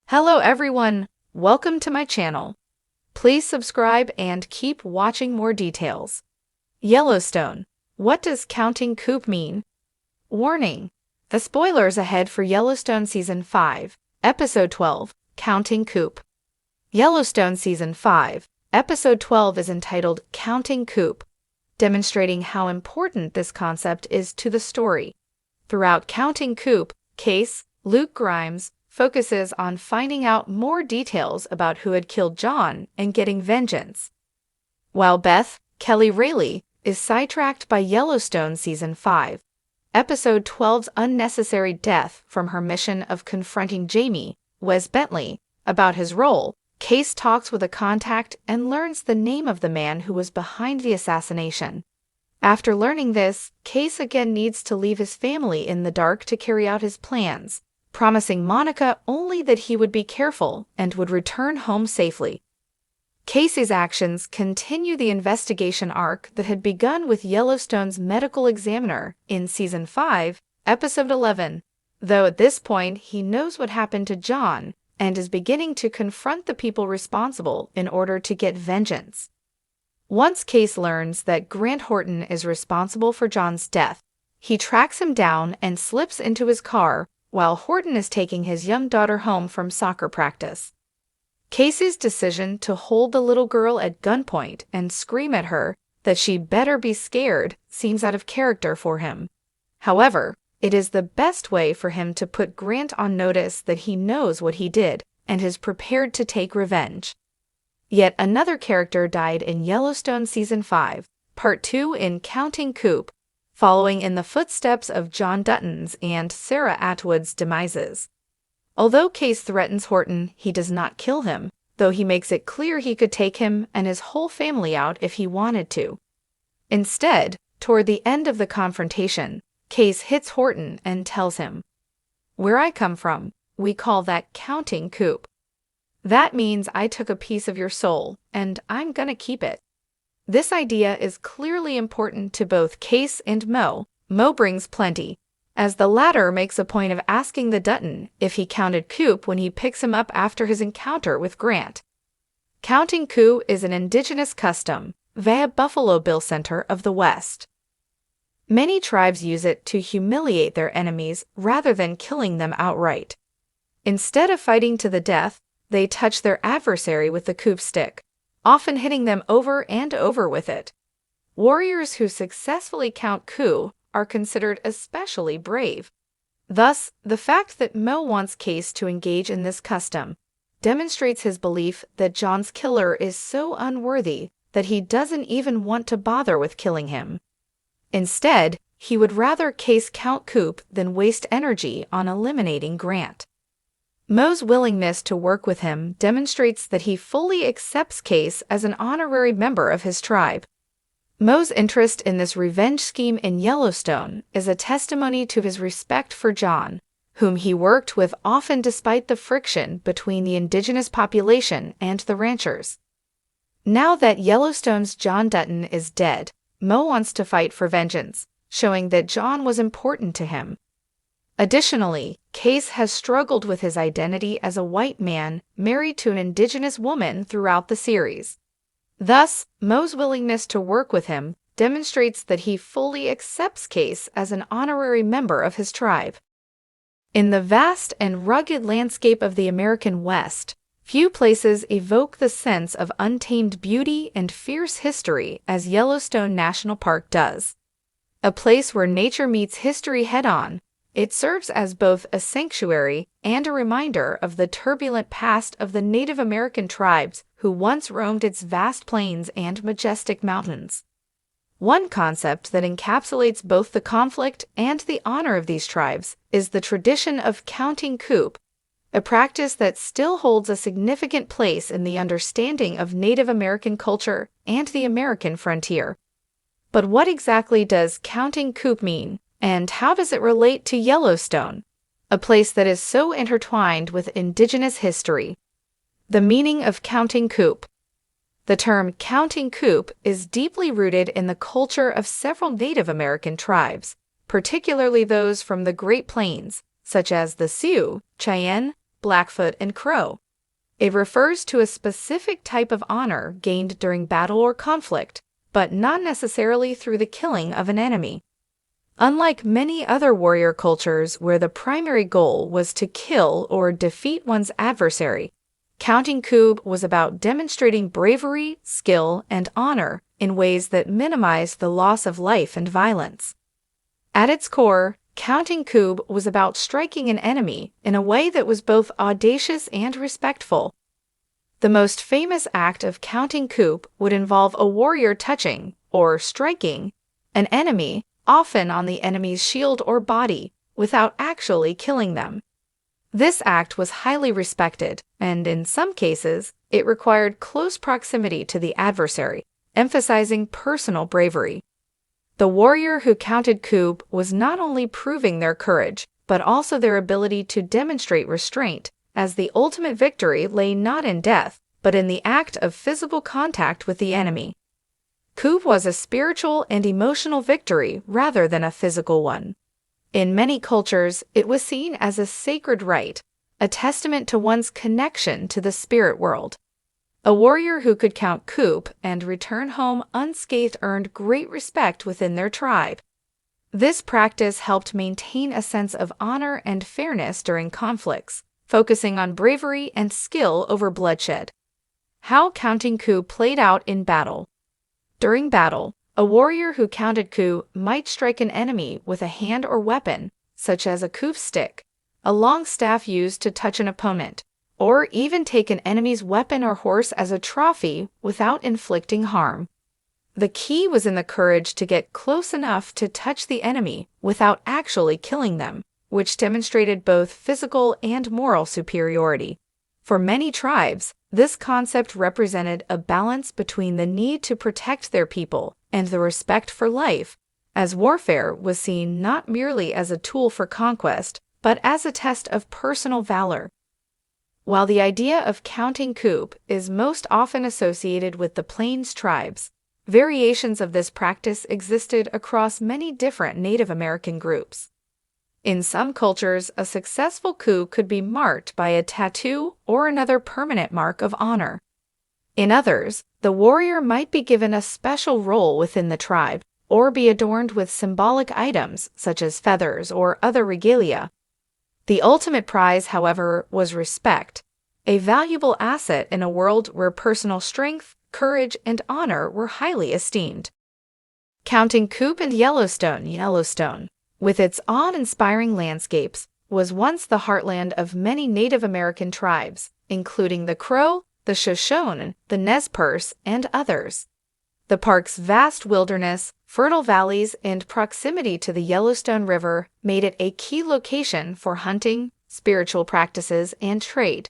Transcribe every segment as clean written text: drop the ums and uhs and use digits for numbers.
Hello everyone, welcome to my channel. Please subscribe and keep watching more details. Yellowstone. What does counting Coup mean? Warning. The spoilers ahead for Yellowstone Season 5, Episode 12, Counting Coup. Yellowstone Season 5, Episode 12 is entitled Counting Coup, demonstrating how important this concept is to the story. Throughout Counting Coup, Case, Luke Grimes, focuses on finding out more details about who had killed John and getting vengeance, while Beth, Kelly Rayleigh, is sidetracked by Yellowstone Season 5, Episode 12's unnecessary death from her mission of confronting Jamie, Wes Bentley, about his role. Case talks with a contact and learns the name of the man who was behind the assassination. After learning this, Case again needs to leave his family in the dark to carry out his plans, promising Monica only that he would be careful and would return home safely. Casey's actions continue the investigation arc that had begun with Yellowstone's medical examiner in Season 5, Episode 11, though at this point he knows what happened to John and is beginning to confront the people responsible in order to get vengeance. Once Case learns that Grant Horton is responsible for John's death, he tracks him down and slips into his car while Horton is taking his young daughter home from soccer practice. Casey's decision to hold the little girl at gunpoint and scream at her that she better be scared seems out of character for him. However, it is the best way for him to put Grant on notice that he knows what he did and is prepared to take revenge. Yet another character died in Yellowstone Season 5, Part 2 in Counting Coup, following in the footsteps of John Dutton's and Sarah Atwood's demises. Although Case threatens Horton, he does not kill him, though he makes it clear he could take him and his whole family out if he wanted to. Instead, toward the end of the confrontation, Case hits Horton and tells him, "Where I come from, we call that counting coup. That means I took a piece of your soul, and I'm gonna keep it." This idea is clearly important to both Case and Mo. Mo brings plenty, as the latter makes a point of asking the Dutton if he counted Coup when he picks him up after his encounter with Grant. Counting Coup is an indigenous custom via Buffalo Bill Center of the West. Many tribes use it to humiliate their enemies rather than killing them outright. Instead of fighting to the death, they touch their adversary with the coup stick, often hitting them over and over with it. Warriors who successfully count Coup are considered especially brave. Thus, the fact that Mo wants Case to engage in this custom demonstrates his belief that John's killer is so unworthy that he doesn't even want to bother with killing him. Instead, he would rather Case count Coup than waste energy on eliminating Grant. Mo's willingness to work with him demonstrates that he fully accepts Case as an honorary member of his tribe. Mo's interest in this revenge scheme in Yellowstone is a testimony to his respect for John, whom he worked with often despite the friction between the indigenous population and the ranchers. Now that Yellowstone's John Dutton is dead, Mo wants to fight for vengeance, showing that John was important to him. Additionally, Case has struggled with his identity as a white man married to an indigenous woman throughout the series. Thus, Mo's willingness to work with him demonstrates that he fully accepts Case as an honorary member of his tribe. In the vast and rugged landscape of the American West, few places evoke the sense of untamed beauty and fierce history as Yellowstone National Park does. A place where nature meets history head-on, it serves as both a sanctuary and a reminder of the turbulent past of the Native American tribes who once roamed its vast plains and majestic mountains. One concept that encapsulates both the conflict and the honor of these tribes is the tradition of counting Coup, a practice that still holds a significant place in the understanding of Native American culture and the American frontier. But what exactly does counting Coup mean? And how does it relate to Yellowstone, a place that is so intertwined with indigenous history? The meaning of counting Coup. The term counting Coup is deeply rooted in the culture of several Native American tribes, particularly those from the Great Plains, such as the Sioux, Cheyenne, Blackfoot, and Crow. It refers to a specific type of honor gained during battle or conflict, but not necessarily through the killing of an enemy. Unlike many other warrior cultures where the primary goal was to kill or defeat one's adversary, counting coup was about demonstrating bravery, skill, and honor in ways that minimized the loss of life and violence. At its core, counting coup was about striking an enemy in a way that was both audacious and respectful. The most famous act of counting coup would involve a warrior touching, or striking, an enemy, often on the enemy's shield or body, without actually killing them. This act was highly respected, and in some cases, it required close proximity to the adversary, emphasizing personal bravery. The warrior who counted coup was not only proving their courage, but also their ability to demonstrate restraint, as the ultimate victory lay not in death, but in the act of physical contact with the enemy. Coup was a spiritual and emotional victory rather than a physical one. In many cultures, it was seen as a sacred rite, a testament to one's connection to the spirit world. A warrior who could count coup and return home unscathed earned great respect within their tribe. This practice helped maintain a sense of honor and fairness during conflicts, focusing on bravery and skill over bloodshed. How counting coup played out in battle. During battle, a warrior who counted coup might strike an enemy with a hand or weapon, such as a coup stick, a long staff used to touch an opponent, or even take an enemy's weapon or horse as a trophy without inflicting harm. The key was in the courage to get close enough to touch the enemy without actually killing them, which demonstrated both physical and moral superiority. For many tribes, this concept represented a balance between the need to protect their people and the respect for life, as warfare was seen not merely as a tool for conquest, but as a test of personal valor. While the idea of counting coup is most often associated with the Plains tribes, variations of this practice existed across many different Native American groups. In some cultures, a successful coup could be marked by a tattoo or another permanent mark of honor. In others, the warrior might be given a special role within the tribe or be adorned with symbolic items such as feathers or other regalia. The ultimate prize, however, was respect, a valuable asset in a world where personal strength, courage, and honor were highly esteemed. Counting coup in Yellowstone, with its awe-inspiring landscapes, was once the heartland of many Native American tribes, including the Crow, the Shoshone, the Nez Perce, and others. The park's vast wilderness, fertile valleys, and proximity to the Yellowstone River made it a key location for hunting, spiritual practices, and trade.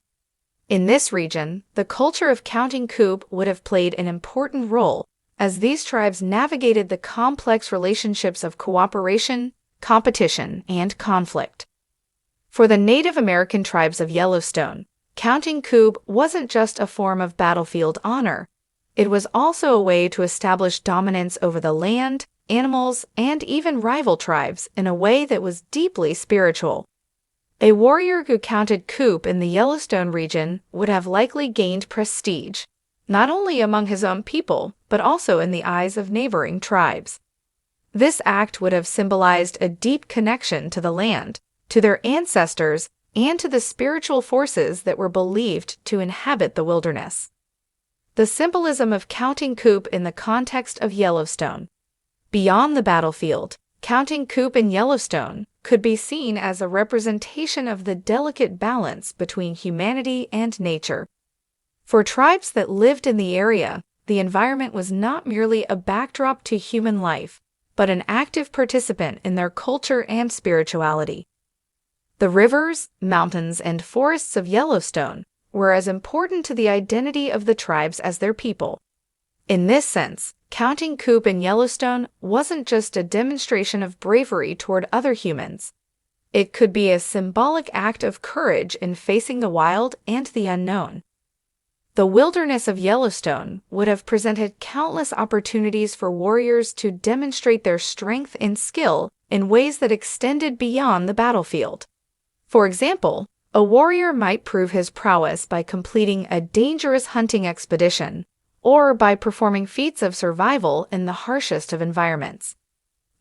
In this region, the culture of counting coup would have played an important role, as these tribes navigated the complex relationships of cooperation, competition, and conflict. For the Native American tribes of Yellowstone, counting coup wasn't just a form of battlefield honor. It was also a way to establish dominance over the land, animals, and even rival tribes in a way that was deeply spiritual. A warrior who counted coup in the Yellowstone region would have likely gained prestige, not only among his own people, but also in the eyes of neighboring tribes. This act would have symbolized a deep connection to the land, to their ancestors, and to the spiritual forces that were believed to inhabit the wilderness. The symbolism of counting coup in the context of Yellowstone. Beyond the battlefield, counting coup in Yellowstone could be seen as a representation of the delicate balance between humanity and nature. For tribes that lived in the area, the environment was not merely a backdrop to human life, but an active participant in their culture and spirituality. The rivers, mountains, and forests of Yellowstone were as important to the identity of the tribes as their people. In this sense, counting coup in Yellowstone wasn't just a demonstration of bravery toward other humans. It could be a symbolic act of courage in facing the wild and the unknown. The wilderness of Yellowstone would have presented countless opportunities for warriors to demonstrate their strength and skill in ways that extended beyond the battlefield. For example, A warrior might prove his prowess by completing a dangerous hunting expedition or by performing feats of survival in the harshest of environments.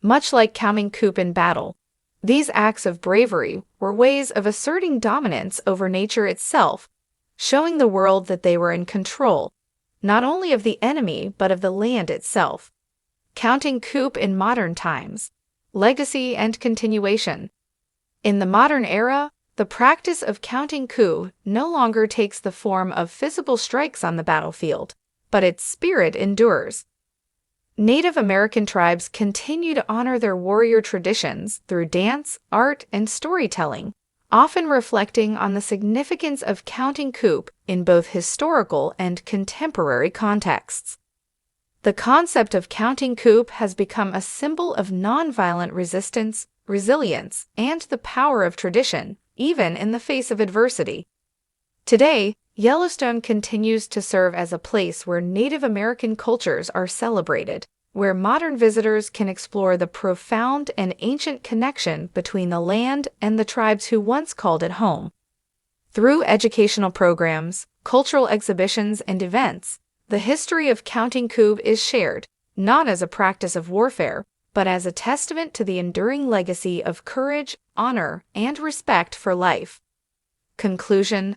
Much like counting coup in battle, these acts of bravery were ways of asserting dominance over nature itself, showing the world that they were in control, not only of the enemy but of the land itself. Counting coup in modern times, legacy and continuation. In the modern era, the practice of counting coup no longer takes the form of physical strikes on the battlefield, but its spirit endures. Native American tribes continue to honor their warrior traditions through dance, art, and storytelling, often reflecting on the significance of counting coup in both historical and contemporary contexts. The concept of counting coup has become a symbol of nonviolent resistance, resilience, and the power of tradition, even in the face of adversity. Today, Yellowstone continues to serve as a place where Native American cultures are celebrated, where modern visitors can explore the profound and ancient connection between the land and the tribes who once called it home. Through educational programs, cultural exhibitions, and events, the history of counting coup is shared, not as a practice of warfare, but as a testament to the enduring legacy of courage, honor, and respect for life. Conclusion: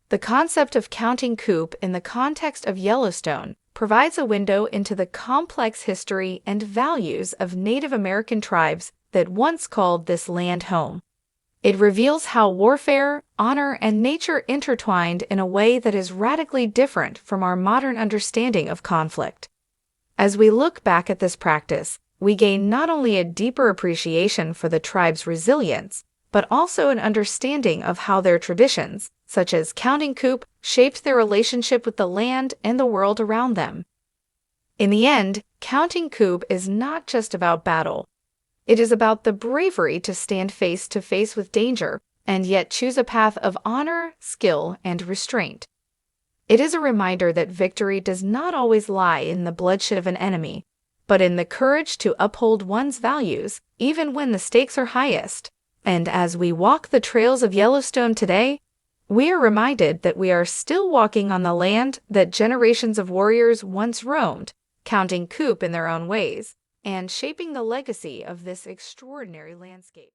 the concept of counting coup in the context of Yellowstone provides a window into the complex history and values of Native American tribes that once called this land home. It reveals how warfare, honor, and nature intertwined in a way that is radically different from our modern understanding of conflict. As we look back at this practice, we gain not only a deeper appreciation for the tribe's resilience, but also an understanding of how their traditions, such as counting coup, shaped their relationship with the land and the world around them. In the end, counting coup is not just about battle. It is about the bravery to stand face to face with danger and yet choose a path of honor, skill, and restraint. It is a reminder that victory does not always lie in the bloodshed of an enemy, but in the courage to uphold one's values, even when the stakes are highest. And as we walk the trails of Yellowstone today, we are reminded that we are still walking on the land that generations of warriors once roamed, counting coup in their own ways, and shaping the legacy of this extraordinary landscape.